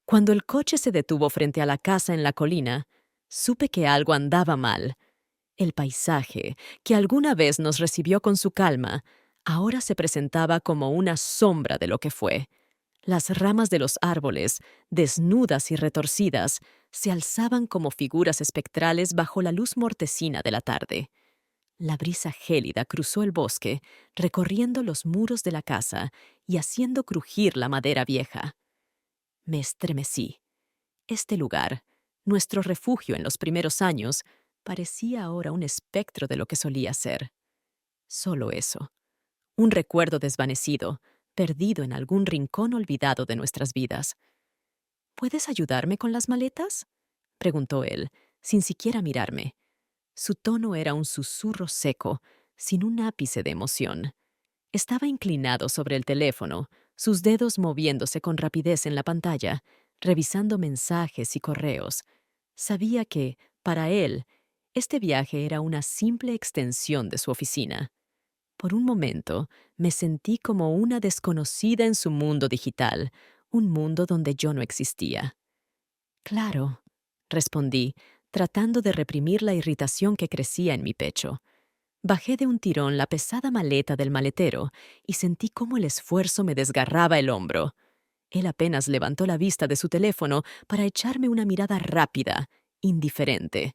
Cuando el coche se detuvo frente a la casa en la colina, supe que algo andaba mal. El paisaje, que alguna vez nos recibió con su calma, ahora se presentaba como una sombra de lo que fue. Las ramas de los árboles, desnudas y retorcidas, se alzaban como figuras espectrales bajo la luz mortecina de la tarde. La brisa gélida cruzó el bosque, recorriendo los muros de la casa y haciendo crujir la madera vieja. Me estremecí. Este lugar, nuestro refugio en los primeros años, parecía ahora un espectro de lo que solía ser. Solo eso. Un recuerdo desvanecido, perdido en algún rincón olvidado de nuestras vidas. ¿Puedes ayudarme con las maletas?, preguntó él, sin siquiera mirarme. Su tono era un susurro seco, sin un ápice de emoción. Estaba inclinado sobre el teléfono, sus dedos moviéndose con rapidez en la pantalla, revisando mensajes y correos. Sabía que, para él, este viaje era una simple extensión de su oficina. Por un momento, me sentí como una desconocida en su mundo digital, un mundo donde yo no existía. Claro, respondí, tratando de reprimir la irritación que crecía en mi pecho. Bajé de un tirón la pesada maleta del maletero y sentí cómo el esfuerzo me desgarraba el hombro. Él apenas levantó la vista de su teléfono para echarme una mirada rápida, indiferente.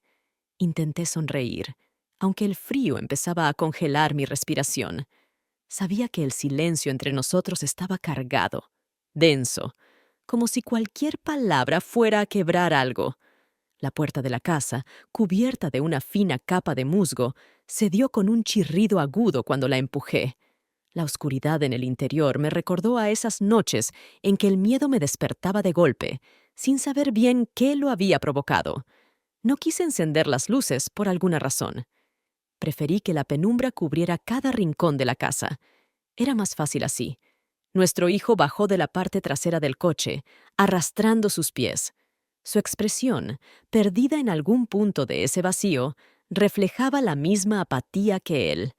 Intenté sonreír, aunque el frío empezaba a congelar mi respiración. Sabía que el silencio entre nosotros estaba cargado, denso, como si cualquier palabra fuera a quebrar algo. La puerta de la casa, cubierta de una fina capa de musgo, se dio con un chirrido agudo cuando la empujé. La oscuridad en el interior me recordó a esas noches en que el miedo me despertaba de golpe, sin saber bien qué lo había provocado. No quise encender las luces por alguna razón. Preferí que la penumbra cubriera cada rincón de la casa. Era más fácil así. Nuestro hijo bajó de la parte trasera del coche, arrastrando sus pies. Su expresión, perdida en algún punto de ese vacío, reflejaba la misma apatía que él.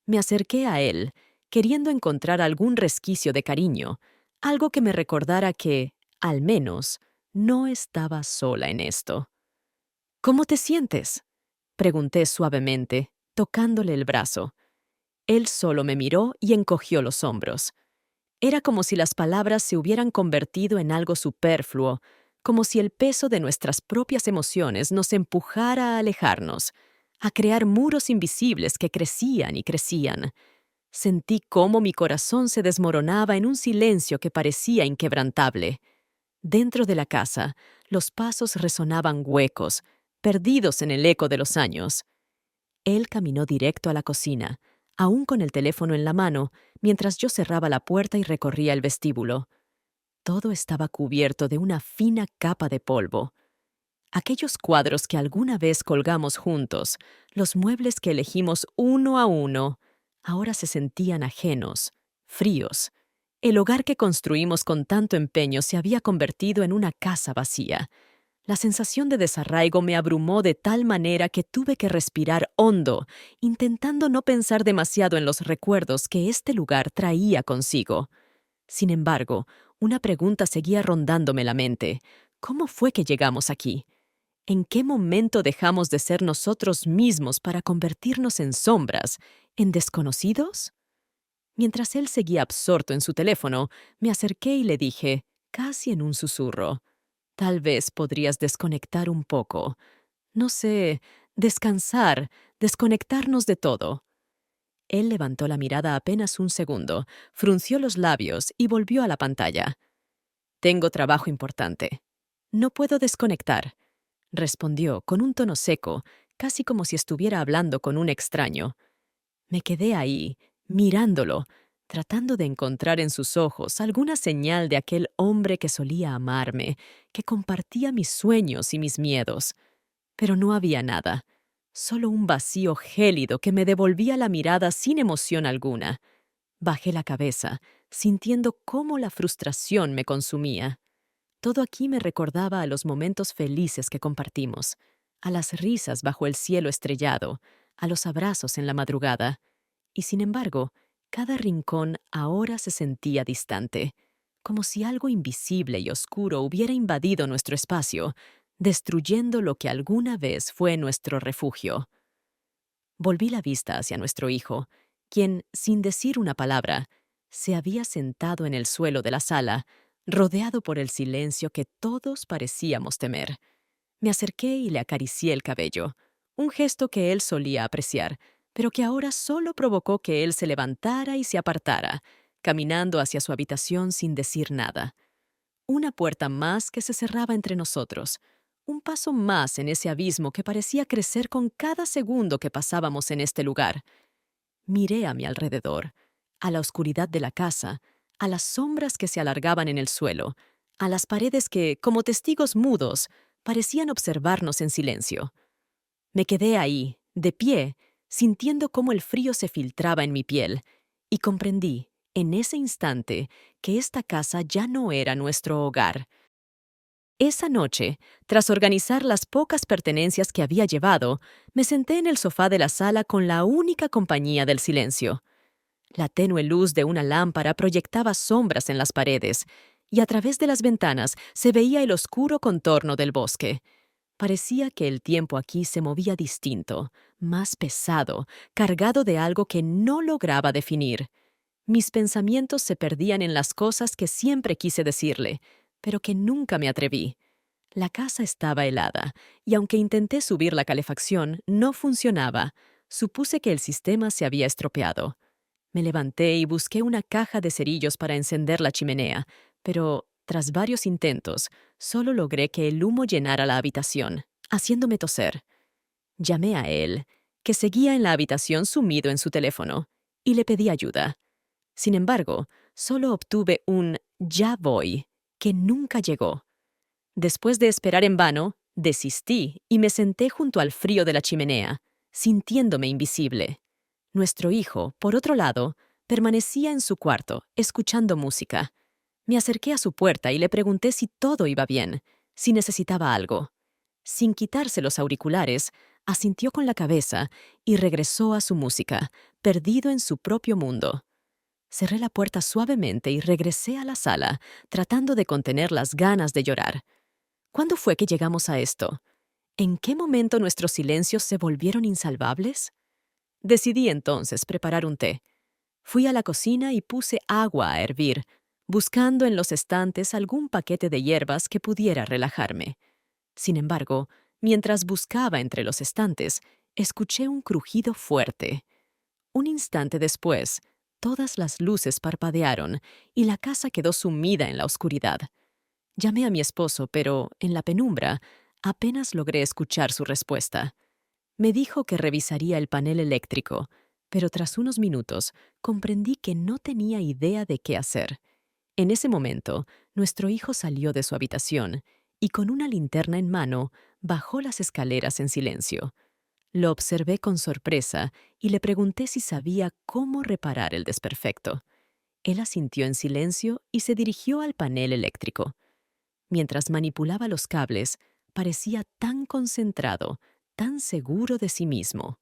Me acerqué a él, queriendo encontrar algún resquicio de cariño, algo que me recordara que, al menos, no estaba sola en esto. ¿Cómo te sientes?, pregunté suavemente, tocándole el brazo. Él solo me miró y encogió los hombros. Era como si las palabras se hubieran convertido en algo superfluo, como si el peso de nuestras propias emociones nos empujara a alejarnos, a crear muros invisibles que crecían y crecían. Sentí cómo mi corazón se desmoronaba en un silencio que parecía inquebrantable. Dentro de la casa, los pasos resonaban huecos, perdidos en el eco de los años. Él caminó directo a la cocina, aún con el teléfono en la mano, mientras yo cerraba la puerta y recorría el vestíbulo. Todo estaba cubierto de una fina capa de polvo. Aquellos cuadros que alguna vez colgamos juntos, los muebles que elegimos uno a uno, ahora se sentían ajenos, fríos. El hogar que construimos con tanto empeño se había convertido en una casa vacía. La sensación de desarraigo me abrumó de tal manera que tuve que respirar hondo, intentando no pensar demasiado en los recuerdos que este lugar traía consigo. Sin embargo, una pregunta seguía rondándome la mente. ¿Cómo fue que llegamos aquí? ¿En qué momento dejamos de ser nosotros mismos para convertirnos en sombras, en desconocidos? Mientras él seguía absorto en su teléfono, me acerqué y le dije, casi en un susurro, tal vez podrías desconectar un poco. No sé, descansar, desconectarnos de todo. Él levantó la mirada apenas un segundo, frunció los labios y volvió a la pantalla. Tengo trabajo importante. No puedo desconectar, respondió con un tono seco, casi como si estuviera hablando con un extraño. Me quedé ahí, mirándolo, tratando de encontrar en sus ojos alguna señal de aquel hombre que solía amarme, que compartía mis sueños y mis miedos. Pero no había nada, solo un vacío gélido que me devolvía la mirada sin emoción alguna. Bajé la cabeza, sintiendo cómo la frustración me consumía. Todo aquí me recordaba a los momentos felices que compartimos, a las risas bajo el cielo estrellado, a los abrazos en la madrugada. Y sin embargo, cada rincón ahora se sentía distante, como si algo invisible y oscuro hubiera invadido nuestro espacio, destruyendo lo que alguna vez fue nuestro refugio. Volví la vista hacia nuestro hijo, quien, sin decir una palabra, se había sentado en el suelo de la sala, rodeado por el silencio que todos parecíamos temer. Me acerqué y le acaricié el cabello, un gesto que él solía apreciar, pero que ahora solo provocó que él se levantara y se apartara, caminando hacia su habitación sin decir nada. Una puerta más que se cerraba entre nosotros, un paso más en ese abismo que parecía crecer con cada segundo que pasábamos en este lugar. Miré a mi alrededor, a la oscuridad de la casa, a las sombras que se alargaban en el suelo, a las paredes que, como testigos mudos, parecían observarnos en silencio. Me quedé ahí, de pie, sintiendo cómo el frío se filtraba en mi piel, y comprendí, en ese instante, que esta casa ya no era nuestro hogar. Esa noche, tras organizar las pocas pertenencias que había llevado, me senté en el sofá de la sala con la única compañía del silencio. La tenue luz de una lámpara proyectaba sombras en las paredes, y a través de las ventanas se veía el oscuro contorno del bosque. Parecía que el tiempo aquí se movía distinto, más pesado, cargado de algo que no lograba definir. Mis pensamientos se perdían en las cosas que siempre quise decirle, pero que nunca me atreví. La casa estaba helada, y aunque intenté subir la calefacción, no funcionaba. Supuse que el sistema se había estropeado. Me levanté y busqué una caja de cerillos para encender la chimenea, pero, tras varios intentos, solo logré que el humo llenara la habitación, haciéndome toser. Llamé a él, que seguía en la habitación sumido en su teléfono, y le pedí ayuda. Sin embargo, solo obtuve un «ya voy», que nunca llegó. Después de esperar en vano, desistí y me senté junto al frío de la chimenea, sintiéndome invisible. Nuestro hijo, por otro lado, permanecía en su cuarto, escuchando música. Me acerqué a su puerta y le pregunté si todo iba bien, si necesitaba algo. Sin quitarse los auriculares, asintió con la cabeza y regresó a su música, perdido en su propio mundo. Cerré la puerta suavemente y regresé a la sala, tratando de contener las ganas de llorar. ¿Cuándo fue que llegamos a esto? ¿En qué momento nuestros silencios se volvieron insalvables? Decidí entonces preparar un té. Fui a la cocina y puse agua a hervir, buscando en los estantes algún paquete de hierbas que pudiera relajarme. Sin embargo, mientras buscaba entre los estantes, escuché un crujido fuerte. Un instante después, todas las luces parpadearon y la casa quedó sumida en la oscuridad. Llamé a mi esposo, pero, en la penumbra, apenas logré escuchar su respuesta. Me dijo que revisaría el panel eléctrico, pero tras unos minutos comprendí que no tenía idea de qué hacer. En ese momento, nuestro hijo salió de su habitación y con una linterna en mano bajó las escaleras en silencio. Lo observé con sorpresa y le pregunté si sabía cómo reparar el desperfecto. Él asintió en silencio y se dirigió al panel eléctrico. Mientras manipulaba los cables, parecía tan concentrado, tan seguro de sí mismo.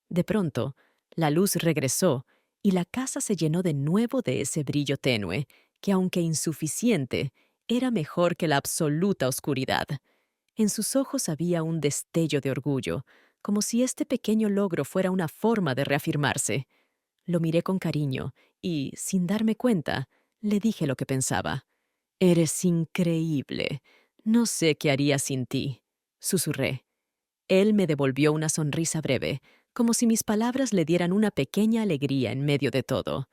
De pronto, la luz regresó y la casa se llenó de nuevo de ese brillo tenue, que aunque insuficiente, era mejor que la absoluta oscuridad. En sus ojos había un destello de orgullo, como si este pequeño logro fuera una forma de reafirmarse. Lo miré con cariño y, sin darme cuenta, le dije lo que pensaba. «Eres increíble. No sé qué haría sin ti», susurré. Él me devolvió una sonrisa breve, como si mis palabras le dieran una pequeña alegría en medio de todo.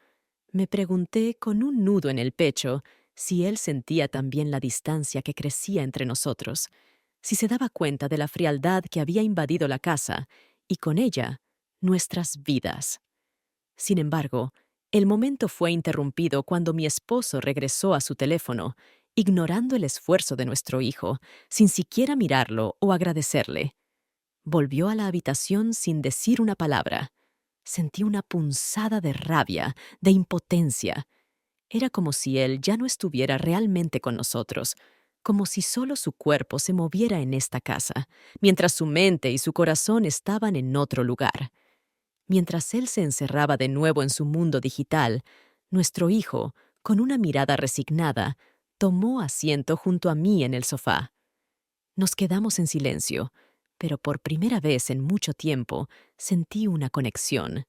Me pregunté, con un nudo en el pecho, si él sentía también la distancia que crecía entre nosotros, si se daba cuenta de la frialdad que había invadido la casa, y con ella, nuestras vidas. Sin embargo, el momento fue interrumpido cuando mi esposo regresó a su teléfono, ignorando el esfuerzo de nuestro hijo, sin siquiera mirarlo o agradecerle. Volvió a la habitación sin decir una palabra. Sentí una punzada de rabia, de impotencia. Era como si él ya no estuviera realmente con nosotros, como si solo su cuerpo se moviera en esta casa, mientras su mente y su corazón estaban en otro lugar. Mientras él se encerraba de nuevo en su mundo digital, nuestro hijo, Con una mirada resignada, tomó asiento junto a mí en el sofá. Nos quedamos en silencio, pero por primera vez en mucho tiempo sentí una conexión.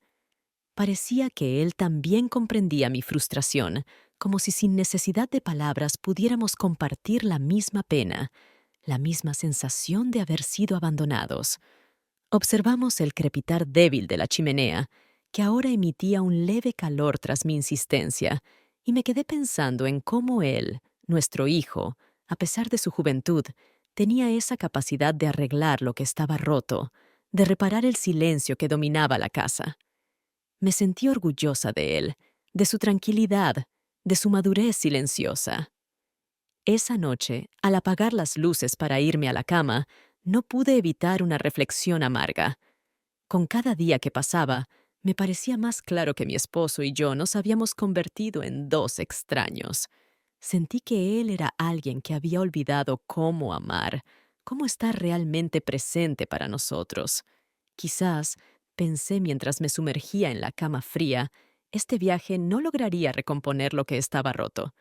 Parecía que él también comprendía mi frustración, como si sin necesidad de palabras pudiéramos compartir la misma pena, la misma sensación de haber sido abandonados. Observamos el crepitar débil de la chimenea, que ahora emitía un leve calor tras mi insistencia, y me quedé pensando en cómo él, nuestro hijo, a pesar de su juventud, tenía esa capacidad de arreglar lo que estaba roto, de reparar el silencio que dominaba la casa. Me sentí orgullosa de él, de su tranquilidad, de su madurez silenciosa. Esa noche, al apagar las luces para irme a la cama, no pude evitar una reflexión amarga. Con cada día que pasaba, me parecía más claro que mi esposo y yo nos habíamos convertido en dos extraños. Sentí que él era alguien que había olvidado cómo amar, cómo estar realmente presente para nosotros. Quizás, pensé mientras me sumergía en la cama fría, este viaje no lograría recomponer lo que estaba roto.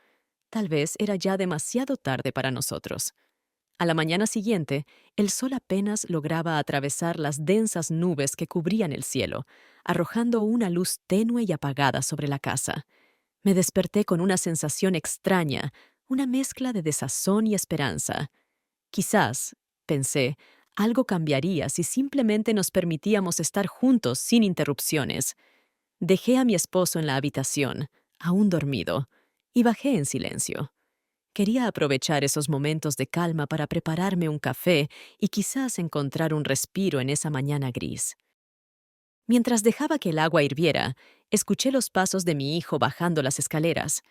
Tal vez era ya demasiado tarde para nosotros. A la mañana siguiente, el sol apenas lograba atravesar las densas nubes que cubrían el cielo, arrojando una luz tenue y apagada sobre la casa. Me desperté con una sensación extraña, una mezcla de desazón y esperanza. Quizás, pensé, algo cambiaría si simplemente nos permitíamos estar juntos sin interrupciones. Dejé a mi esposo en la habitación, aún dormido, y bajé en silencio. Quería aprovechar esos momentos de calma para prepararme un café y quizás encontrar un respiro en esa mañana gris. Mientras dejaba que el agua hirviera, escuché los pasos de mi hijo bajando las escaleras.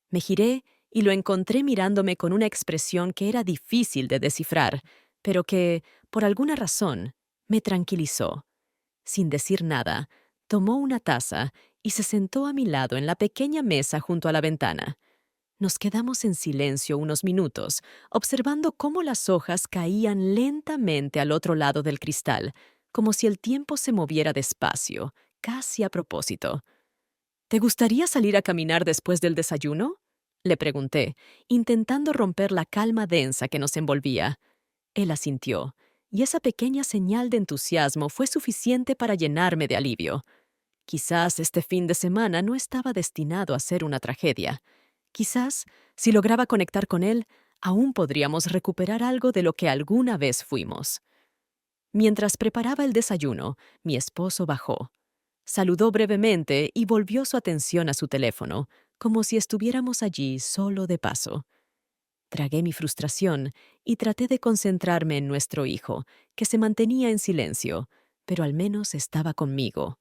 Me giré y lo encontré mirándome con una expresión que era difícil de descifrar, pero que, por alguna razón, me tranquilizó. Sin decir nada, tomó una taza y se sentó a mi lado en la pequeña mesa junto a la ventana. Nos quedamos en silencio unos minutos, observando cómo las hojas caían lentamente al otro lado del cristal, como si el tiempo se moviera despacio, casi a propósito. ¿Te gustaría salir a caminar después del desayuno?, le pregunté, intentando romper la calma densa que nos envolvía. Él asintió, y esa pequeña señal de entusiasmo fue suficiente para llenarme de alivio. Quizás este fin de semana no estaba destinado a ser una tragedia. Quizás, si lograba conectar con él, aún podríamos recuperar algo de lo que alguna vez fuimos. Mientras preparaba el desayuno, mi esposo bajó. Saludó brevemente y volvió su atención a su teléfono, como si estuviéramos allí solo de paso. Tragué mi frustración y traté de concentrarme en nuestro hijo, que se mantenía en silencio, pero al menos estaba conmigo.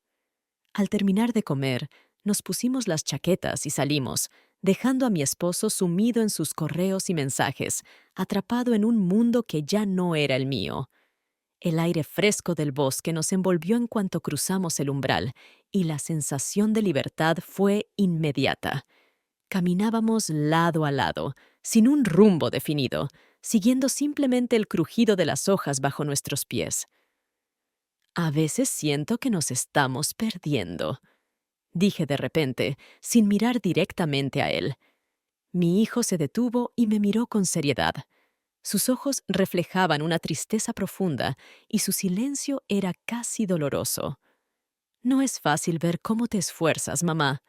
Al terminar de comer, nos pusimos las chaquetas y salimos, dejando a mi esposo sumido en sus correos y mensajes, atrapado en un mundo que ya no era el mío. El aire fresco del bosque nos envolvió en cuanto cruzamos el umbral, y la sensación de libertad fue inmediata. Caminábamos lado a lado, sin un rumbo definido, siguiendo simplemente el crujido de las hojas bajo nuestros pies. A veces siento que nos estamos perdiendo, dije de repente, sin mirar directamente a él. Mi hijo se detuvo y me miró con seriedad. Sus ojos reflejaban una tristeza profunda y su silencio era casi doloroso. «No es fácil ver cómo te esfuerzas, mamá»,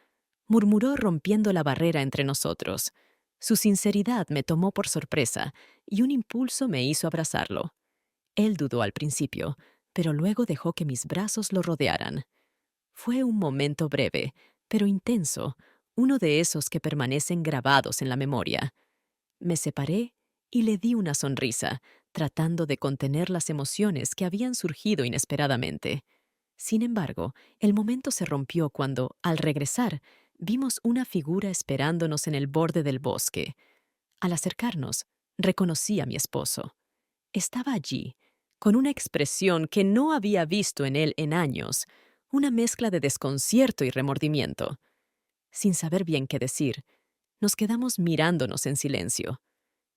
murmuró rompiendo la barrera entre nosotros. Su sinceridad me tomó por sorpresa y un impulso me hizo abrazarlo. Él dudó al principio, pero luego dejó que mis brazos lo rodearan. Fue un momento breve, pero intenso, uno de esos que permanecen grabados en la memoria. Me separé y le di una sonrisa, tratando de contener las emociones que habían surgido inesperadamente. Sin embargo, el momento se rompió cuando, al regresar, vimos una figura esperándonos en el borde del bosque. Al acercarnos, reconocí a mi esposo. Estaba allí, con una expresión que no había visto en él en años, una mezcla de desconcierto y remordimiento. Sin saber bien qué decir, nos quedamos mirándonos en silencio.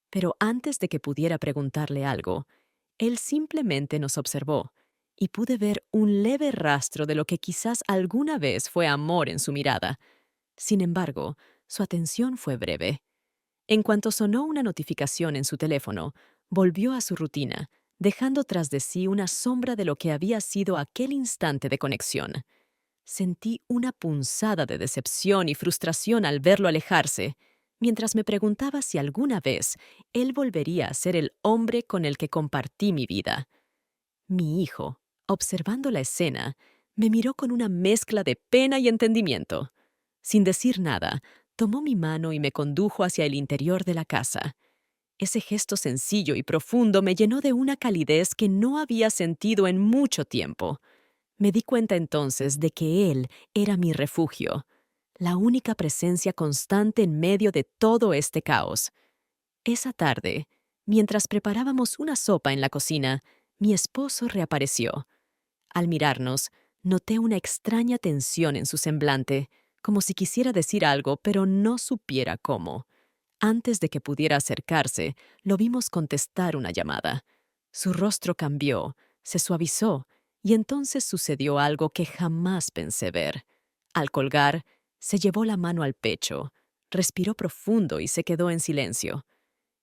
Pero antes de que pudiera preguntarle algo, él simplemente nos observó, y pude ver un leve rastro de lo que quizás alguna vez fue amor en su mirada. Sin embargo, Su atención fue breve. En cuanto sonó una notificación en su teléfono, volvió a su rutina, dejando tras de sí una sombra de lo que había sido aquel instante de conexión. Sentí una punzada de decepción y frustración al verlo alejarse, mientras me preguntaba si alguna vez él volvería a ser el hombre con el que compartí mi vida. Mi hijo, observando la escena, me miró con una mezcla de pena y entendimiento. Sin decir nada, tomó mi mano y me condujo hacia el interior de la casa. Ese gesto sencillo y profundo me llenó de una calidez que no había sentido en mucho tiempo. Me di cuenta entonces de que él era mi refugio, la única presencia constante en medio de todo este caos. Esa tarde, mientras preparábamos una sopa en la cocina, mi esposo reapareció. Al mirarnos, noté una extraña tensión en su semblante, como si quisiera decir algo, pero no supiera cómo. Antes de que pudiera acercarse, lo vimos contestar una llamada. Su rostro cambió, se suavizó, y entonces sucedió algo que jamás pensé ver. Al colgar, se llevó la mano al pecho, respiró profundo y se quedó en silencio.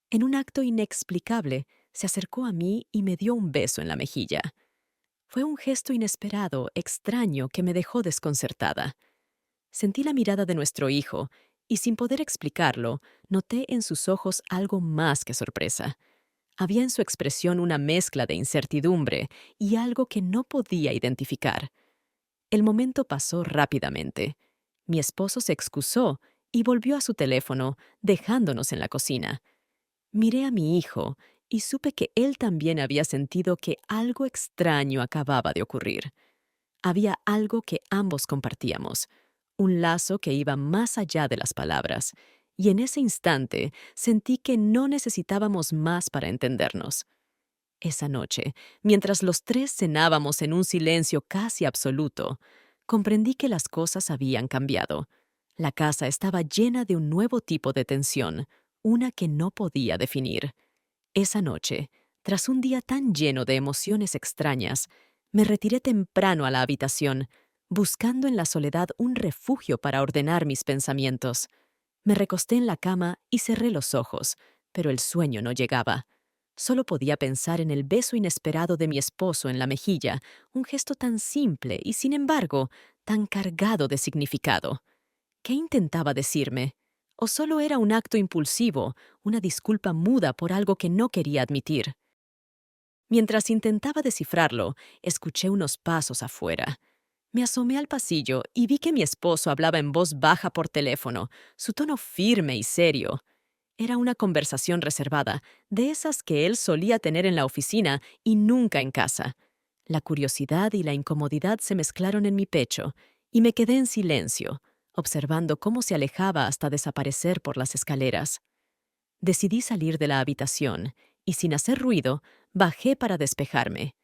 En un acto inexplicable, se acercó a mí y me dio un beso en la mejilla. Fue un gesto inesperado, extraño, que me dejó desconcertada. Sentí la mirada de nuestro hijo, y sin poder explicarlo, noté en sus ojos algo más que sorpresa. Había en su expresión una mezcla de incertidumbre y algo que no podía identificar. El momento pasó rápidamente. Mi esposo se excusó y volvió a su teléfono, dejándonos en la cocina. Miré a mi hijo y supe que él también había sentido que algo extraño acababa de ocurrir. Había algo que ambos compartíamos, un lazo que iba más allá de las palabras, y en ese instante sentí que no necesitábamos más para entendernos. Esa noche, mientras los tres cenábamos en un silencio casi absoluto, comprendí que las cosas habían cambiado. La casa estaba llena de un nuevo tipo de tensión, una que no podía definir. Esa noche, tras un día tan lleno de emociones extrañas, me retiré temprano a la habitación, buscando en la soledad un refugio para ordenar mis pensamientos. Me recosté en la cama y cerré los ojos, pero el sueño no llegaba. Solo podía pensar en el beso inesperado de mi esposo en la mejilla, un gesto tan simple y, sin embargo, tan cargado de significado. ¿Qué intentaba decirme? ¿O solo era un acto impulsivo, una disculpa muda por algo que no quería admitir? Mientras intentaba descifrarlo, escuché unos pasos afuera. Me asomé al pasillo y vi que mi esposo hablaba en voz baja por teléfono, su tono firme y serio. Era una conversación reservada, de esas que él solía tener en la oficina y nunca en casa. La curiosidad y la incomodidad se mezclaron en mi pecho, y me quedé en silencio, observando cómo se alejaba hasta desaparecer por las escaleras. Decidí salir de la habitación, y sin hacer ruido, bajé para despejarme.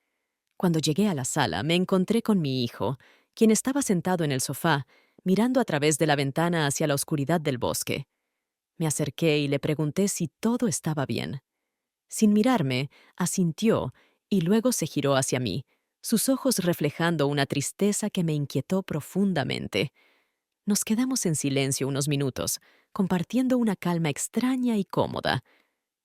Cuando llegué a la sala, me encontré con mi hijo, quien estaba sentado en el sofá, mirando a través de la ventana hacia la oscuridad del bosque. Me acerqué y le pregunté si todo estaba bien. Sin mirarme, asintió y luego se giró hacia mí, sus ojos reflejando una tristeza que me inquietó profundamente. Nos quedamos en silencio unos minutos, compartiendo una calma extraña y cómoda.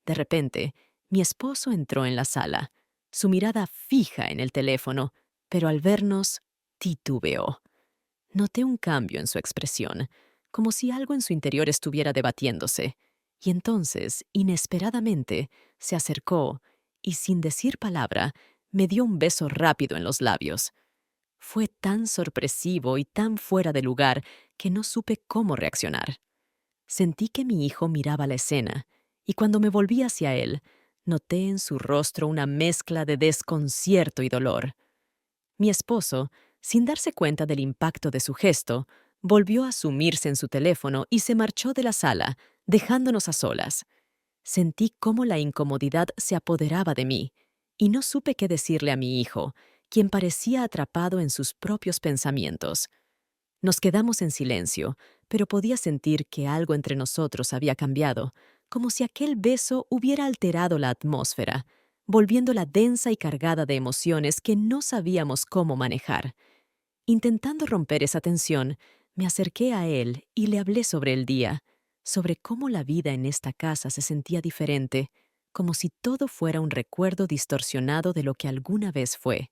De repente, mi esposo entró en la sala, su mirada fija en el teléfono, pero al vernos, titubeó. Noté un cambio en su expresión, como si algo en su interior estuviera debatiéndose, y entonces, inesperadamente, se acercó y, sin decir palabra, me dio un beso rápido en los labios. Fue tan sorpresivo y tan fuera de lugar que no supe cómo reaccionar. Sentí que mi hijo miraba la escena, y cuando me volví hacia él, noté en su rostro una mezcla de desconcierto y dolor. Mi esposo, sin darse cuenta del impacto de su gesto, volvió a sumirse en su teléfono y se marchó de la sala, dejándonos a solas. Sentí cómo la incomodidad se apoderaba de mí, y no supe qué decirle a mi hijo, quien parecía atrapado en sus propios pensamientos. Nos quedamos en silencio, pero podía sentir que algo entre nosotros había cambiado, como si aquel beso hubiera alterado la atmósfera, volviéndola densa y cargada de emociones que no sabíamos cómo manejar. Intentando romper esa tensión, me acerqué a él y le hablé sobre el día. sobre cómo la vida en esta casa se sentía diferente, como si todo fuera un recuerdo distorsionado de lo que alguna vez fue.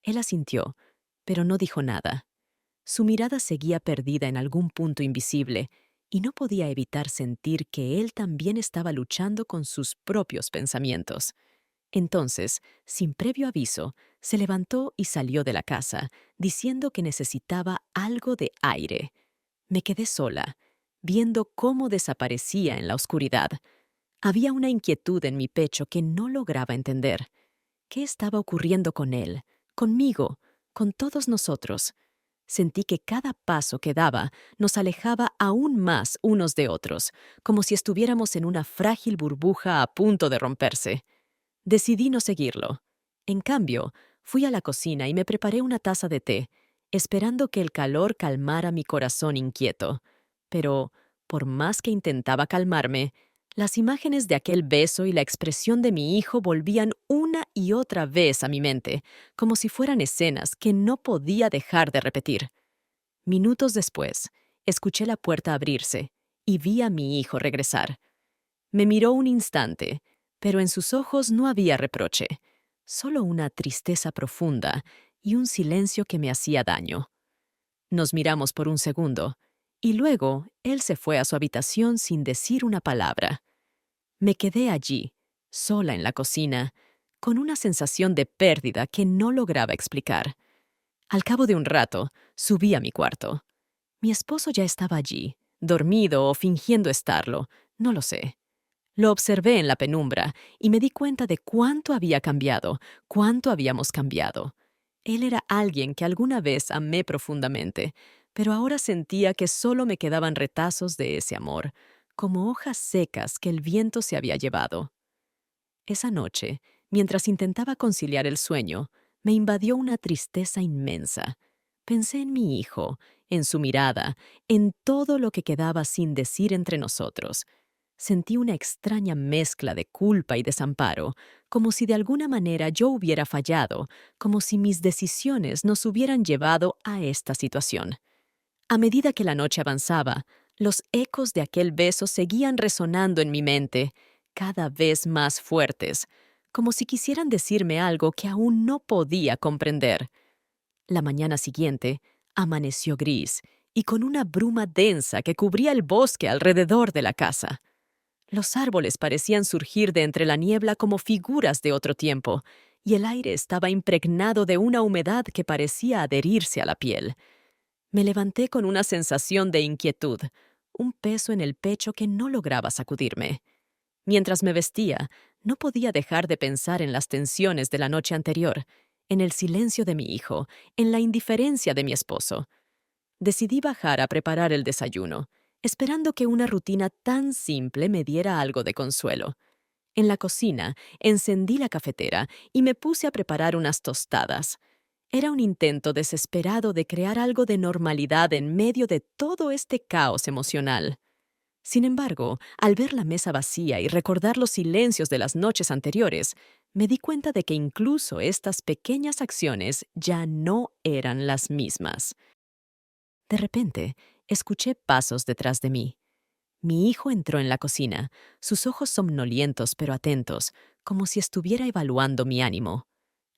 Él asintió, pero no dijo nada. Su mirada seguía perdida en algún punto invisible, y no podía evitar sentir que él también estaba luchando con sus propios pensamientos. Entonces, sin previo aviso, se levantó y salió de la casa, diciendo que necesitaba algo de aire. Me quedé sola, viendo cómo desaparecía en la oscuridad. Había una inquietud en mi pecho que no lograba entender. ¿Qué estaba ocurriendo con él, conmigo, con todos nosotros? Sentí que cada paso que daba nos alejaba aún más unos de otros, como si estuviéramos en una frágil burbuja a punto de romperse. Decidí no seguirlo. En cambio, fui a la cocina y me preparé una taza de té, esperando que el calor calmara mi corazón inquieto. Pero, por más que intentaba calmarme, las imágenes de aquel beso y la expresión de mi hijo volvían una y otra vez a mi mente, como si fueran escenas que no podía dejar de repetir. Minutos después, escuché la puerta abrirse y vi a mi hijo regresar. Me miró un instante, pero en sus ojos no había reproche, solo una tristeza profunda y un silencio que me hacía daño. Nos miramos por un segundo, y luego él se fue a su habitación sin decir una palabra. Me quedé allí, sola en la cocina, con una sensación de pérdida que no lograba explicar. Al cabo de un rato, subí a mi cuarto. Mi esposo ya estaba allí, dormido o fingiendo estarlo, no lo sé. Lo observé en la penumbra y me di cuenta de cuánto había cambiado, cuánto habíamos cambiado. Él era alguien que alguna vez amé profundamente, pero ahora sentía que solo me quedaban retazos de ese amor, como hojas secas que el viento se había llevado. Esa noche, mientras intentaba conciliar el sueño, me invadió una tristeza inmensa. Pensé en mi hijo, en su mirada, en todo lo que quedaba sin decir entre nosotros. Sentí una extraña mezcla de culpa y desamparo, como si de alguna manera yo hubiera fallado, como si mis decisiones nos hubieran llevado a esta situación. A medida que la noche avanzaba, los ecos de aquel beso seguían resonando en mi mente, cada vez más fuertes, como si quisieran decirme algo que aún no podía comprender. La mañana siguiente amaneció gris y con una bruma densa que cubría el bosque alrededor de la casa. Los árboles parecían surgir de entre la niebla como figuras de otro tiempo, y el aire estaba impregnado de una humedad que parecía adherirse a la piel. Me levanté con una sensación de inquietud, un peso en el pecho que no lograba sacudirme. Mientras me vestía, no podía dejar de pensar en las tensiones de la noche anterior, en el silencio de mi hijo, en la indiferencia de mi esposo. Decidí bajar a preparar el desayuno, esperando que una rutina tan simple me diera algo de consuelo. En la cocina, encendí la cafetera y me puse a preparar unas tostadas. Era un intento desesperado de crear algo de normalidad en medio de todo este caos emocional. Sin embargo, al ver la mesa vacía y recordar los silencios de las noches anteriores, me di cuenta de que incluso estas pequeñas acciones ya no eran las mismas. De repente, escuché pasos detrás de mí. Mi hijo entró en la cocina, sus ojos somnolientos pero atentos, como si estuviera evaluando mi ánimo.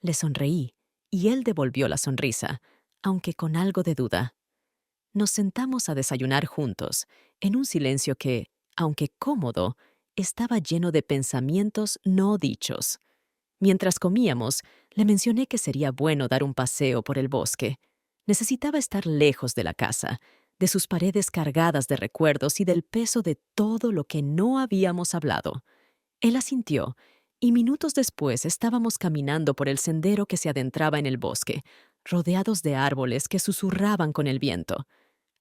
Le sonreí, y él devolvió la sonrisa, aunque con algo de duda. Nos sentamos a desayunar juntos, en un silencio que, aunque cómodo, estaba lleno de pensamientos no dichos. Mientras comíamos, le mencioné que sería bueno dar un paseo por el bosque. Necesitaba estar lejos de la casa, de sus paredes cargadas de recuerdos y del peso de todo lo que no habíamos hablado. Él asintió, y minutos después estábamos caminando por el sendero que se adentraba en el bosque, rodeados de árboles que susurraban con el viento.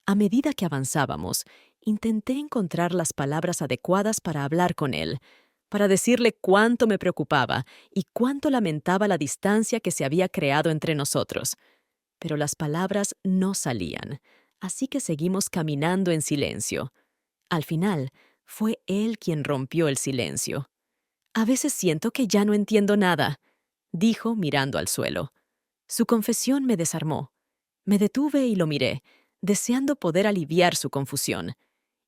A medida que avanzábamos, intenté encontrar las palabras adecuadas para hablar con él, para decirle cuánto me preocupaba y cuánto lamentaba la distancia que se había creado entre nosotros. Pero las palabras no salían, así que seguimos caminando en silencio. Al final, fue él quien rompió el silencio. «A veces siento que ya no entiendo nada», dijo mirando al suelo. Su confesión me desarmó. Me detuve y lo miré, deseando poder aliviar su confusión.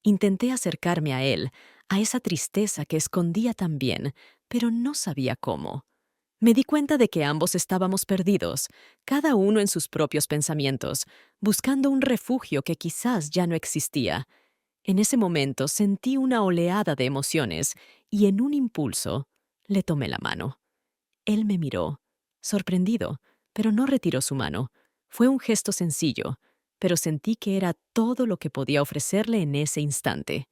Intenté acercarme a él, a esa tristeza que escondía tan bien, pero no sabía cómo. Me di cuenta de que ambos estábamos perdidos, cada uno en sus propios pensamientos, buscando un refugio que quizás ya no existía. En ese momento sentí una oleada de emociones y en un impulso le tomé la mano. Él me miró, sorprendido, pero no retiró su mano. Fue un gesto sencillo, pero sentí que era todo lo que podía ofrecerle en ese instante.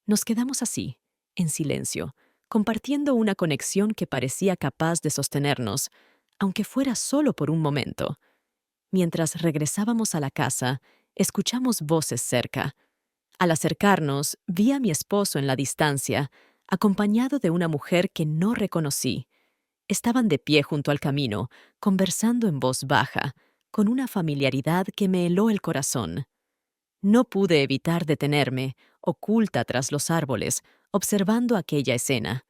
Nos quedamos así, en silencio, compartiendo una conexión que parecía capaz de sostenernos, aunque fuera solo por un momento. Mientras regresábamos a la casa, escuchamos voces cerca. Al acercarnos, vi a mi esposo en la distancia, acompañado de una mujer que no reconocí. Estaban de pie junto al camino, conversando en voz baja, con una familiaridad que me heló el corazón. No pude evitar detenerme, oculta tras los árboles, observando aquella escena.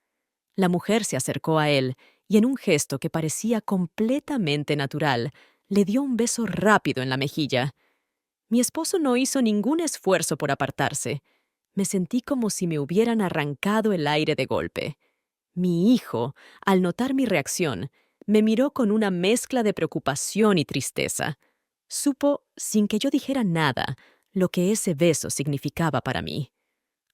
La mujer se acercó a él y en un gesto que parecía completamente natural, le dio un beso rápido en la mejilla. Mi esposo no hizo ningún esfuerzo por apartarse. Me sentí como si me hubieran arrancado el aire de golpe. Mi hijo, al notar mi reacción, me miró con una mezcla de preocupación y tristeza. Supo, sin que yo dijera nada, lo que ese beso significaba para mí.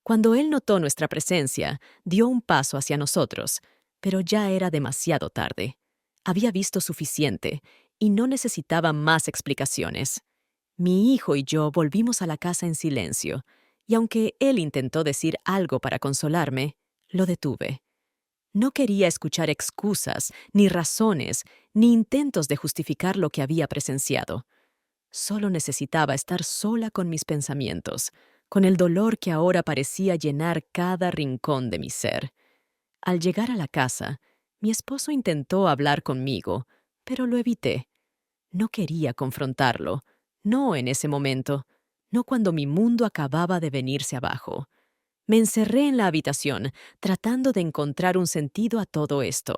Cuando él notó nuestra presencia, dio un paso hacia nosotros, pero ya era demasiado tarde. Había visto suficiente y no necesitaba más explicaciones. Mi hijo y yo volvimos a la casa en silencio, y aunque él intentó decir algo para consolarme, lo detuve. No quería escuchar excusas, ni razones, ni intentos de justificar lo que había presenciado. Solo necesitaba estar sola con mis pensamientos, con el dolor que ahora parecía llenar cada rincón de mi ser. Al llegar a la casa, mi esposo intentó hablar conmigo, pero lo evité. No quería confrontarlo, no en ese momento, no cuando mi mundo acababa de venirse abajo. Me encerré en la habitación, tratando de encontrar un sentido a todo esto.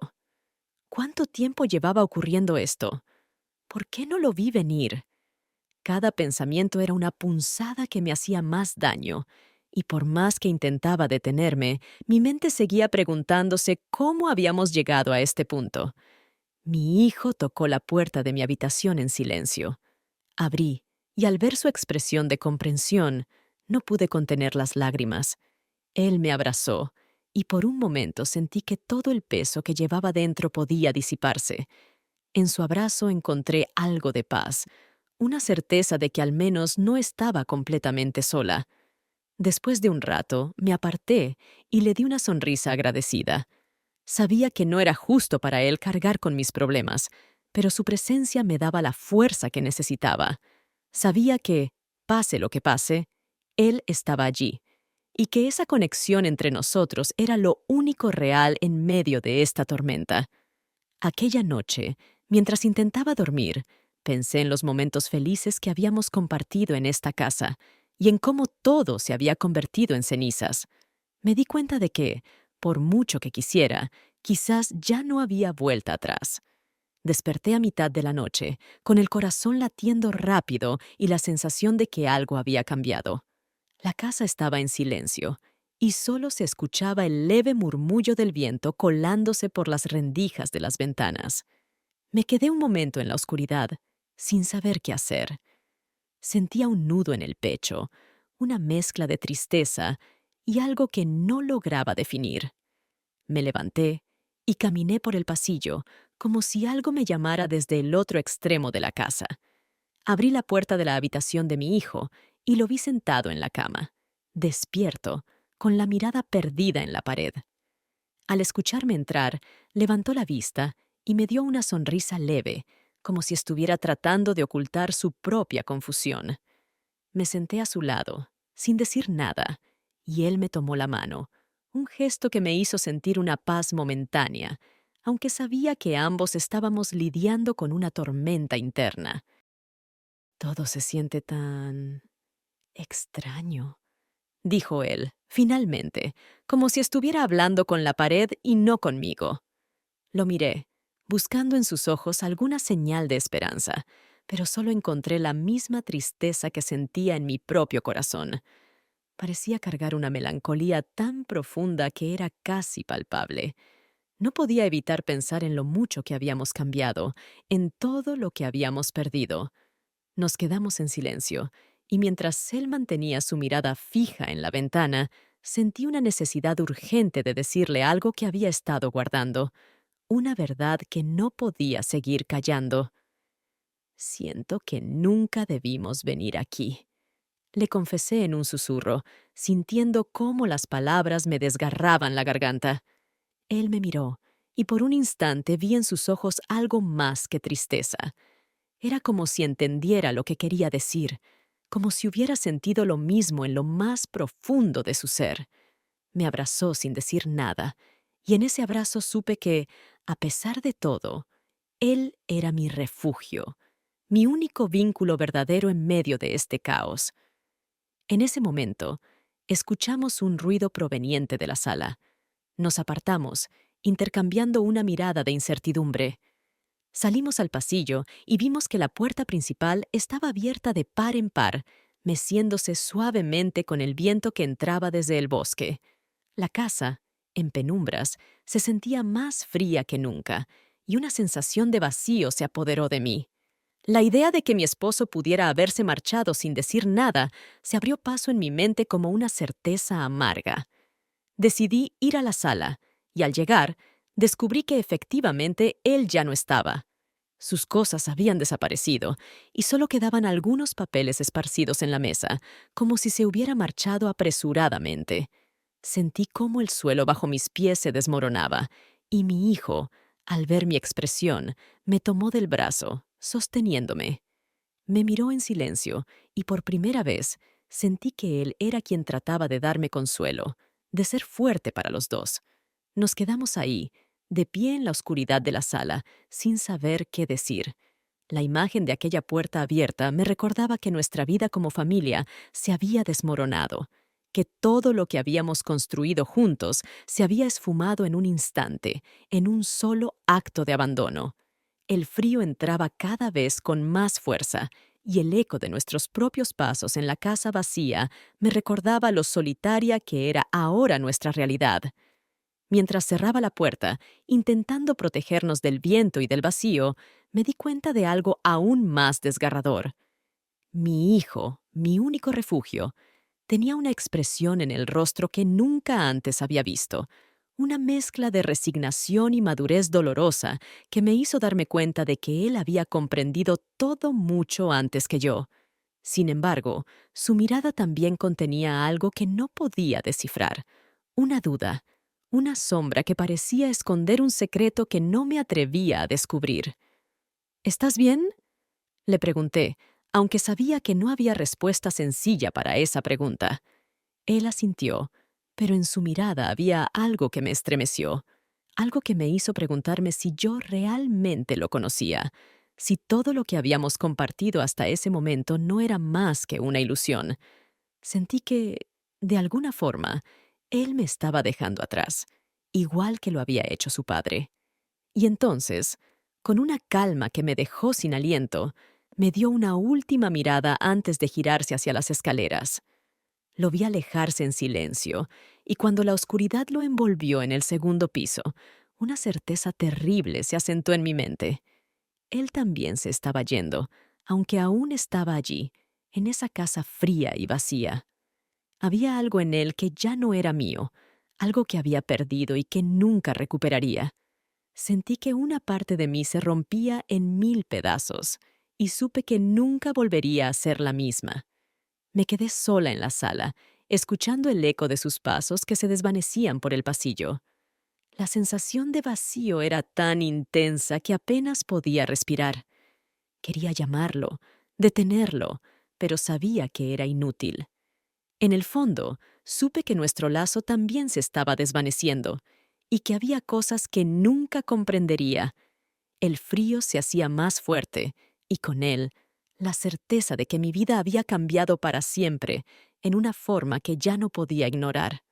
¿Cuánto tiempo llevaba ocurriendo esto? ¿Por qué no lo vi venir? Cada pensamiento era una punzada que me hacía más daño, y por más que intentaba detenerme, mi mente seguía preguntándose cómo habíamos llegado a este punto. Mi hijo tocó la puerta de mi habitación en silencio. Abrí, y al ver su expresión de comprensión, no pude contener las lágrimas. Él me abrazó, y por un momento sentí que todo el peso que llevaba dentro podía disiparse. En su abrazo encontré algo de paz, una certeza de que al menos no estaba completamente sola. Después de un rato, me aparté y le di una sonrisa agradecida. Sabía que no era justo para él cargar con mis problemas, pero su presencia me daba la fuerza que necesitaba. Sabía que, pase lo que pase, él estaba allí, y que esa conexión entre nosotros era lo único real en medio de esta tormenta. Aquella noche, mientras intentaba dormir, pensé en los momentos felices que habíamos compartido en esta casa y en cómo todo se había convertido en cenizas. Me di cuenta de que, por mucho que quisiera, quizás ya no había vuelta atrás. Desperté a mitad de la noche, con el corazón latiendo rápido y la sensación de que algo había cambiado. La casa estaba en silencio, y solo se escuchaba el leve murmullo del viento colándose por las rendijas de las ventanas. Me quedé un momento en la oscuridad, sin saber qué hacer. Sentía un nudo en el pecho, una mezcla de tristeza y algo que no lograba definir. Me levanté y caminé por el pasillo, como si algo me llamara desde el otro extremo de la casa. Abrí la puerta de la habitación de mi hijo y lo vi sentado en la cama, despierto, con la mirada perdida en la pared. Al escucharme entrar, levantó la vista y me dio una sonrisa leve, como si estuviera tratando de ocultar su propia confusión. Me senté a su lado, sin decir nada, y él me tomó la mano, un gesto que me hizo sentir una paz momentánea, aunque sabía que ambos estábamos lidiando con una tormenta interna. Todo se siente tan extraño, dijo él, finalmente, como si estuviera hablando con la pared y no conmigo. Lo miré, buscando en sus ojos alguna señal de esperanza, pero solo encontré la misma tristeza que sentía en mi propio corazón. Parecía cargar una melancolía tan profunda que era casi palpable. No podía evitar pensar en lo mucho que habíamos cambiado, en todo lo que habíamos perdido. Nos quedamos en silencio, y mientras él mantenía su mirada fija en la ventana, sentí una necesidad urgente de decirle algo que había estado guardando, una verdad que no podía seguir callando. Siento que nunca debimos venir aquí. Le confesé en un susurro, sintiendo cómo las palabras me desgarraban la garganta. Él me miró, y por un instante vi en sus ojos algo más que tristeza. Era como si entendiera lo que quería decir, como si hubiera sentido lo mismo en lo más profundo de su ser. Me abrazó sin decir nada, y en ese abrazo supe que, a pesar de todo, él era mi refugio, mi único vínculo verdadero en medio de este caos. En ese momento, escuchamos un ruido proveniente de la sala. Nos apartamos, intercambiando una mirada de incertidumbre. Salimos al pasillo y vimos que la puerta principal estaba abierta de par en par, meciéndose suavemente con el viento que entraba desde el bosque. La casa, en penumbras, se sentía más fría que nunca, y una sensación de vacío se apoderó de mí. La idea de que mi esposo pudiera haberse marchado sin decir nada se abrió paso en mi mente como una certeza amarga. Decidí ir a la sala, y al llegar, descubrí que efectivamente él ya no estaba. Sus cosas habían desaparecido, y solo quedaban algunos papeles esparcidos en la mesa, como si se hubiera marchado apresuradamente. Sentí cómo el suelo bajo mis pies se desmoronaba, y mi hijo, al ver mi expresión, me tomó del brazo, sosteniéndome. Me miró en silencio, y por primera vez sentí que él era quien trataba de darme consuelo, de ser fuerte para los dos. Nos quedamos ahí, de pie en la oscuridad de la sala, sin saber qué decir. La imagen de aquella puerta abierta me recordaba que nuestra vida como familia se había desmoronado, que todo lo que habíamos construido juntos se había esfumado en un instante, en un solo acto de abandono. El frío entraba cada vez con más fuerza, y el eco de nuestros propios pasos en la casa vacía me recordaba lo solitaria que era ahora nuestra realidad. Mientras cerraba la puerta, intentando protegernos del viento y del vacío, me di cuenta de algo aún más desgarrador. Mi hijo, mi único refugio, tenía una expresión en el rostro que nunca antes había visto, una mezcla de resignación y madurez dolorosa que me hizo darme cuenta de que él había comprendido todo mucho antes que yo. Sin embargo, su mirada también contenía algo que no podía descifrar, una duda, una sombra que parecía esconder un secreto que no me atrevía a descubrir. ¿Estás bien?, le pregunté, aunque sabía que no había respuesta sencilla para esa pregunta. Él asintió, pero en su mirada había algo que me estremeció, algo que me hizo preguntarme si yo realmente lo conocía, si todo lo que habíamos compartido hasta ese momento no era más que una ilusión. Sentí que, de alguna forma, él me estaba dejando atrás, igual que lo había hecho su padre. Y entonces, con una calma que me dejó sin aliento, me dio una última mirada antes de girarse hacia las escaleras. Lo vi alejarse en silencio, y cuando la oscuridad lo envolvió en el segundo piso, una certeza terrible se asentó en mi mente. Él también se estaba yendo, aunque aún estaba allí, en esa casa fría y vacía. Había algo en él que ya no era mío, algo que había perdido y que nunca recuperaría. Sentí que una parte de mí se rompía en 1000 pedazos, y supe que nunca volvería a ser la misma. Me quedé sola en la sala, escuchando el eco de sus pasos que se desvanecían por el pasillo. La sensación de vacío era tan intensa que apenas podía respirar. Quería llamarlo, detenerlo, pero sabía que era inútil. En el fondo, supe que nuestro lazo también se estaba desvaneciendo, y que había cosas que nunca comprendería. El frío se hacía más fuerte, y con él, la certeza de que mi vida había cambiado para siempre, en una forma que ya no podía ignorar.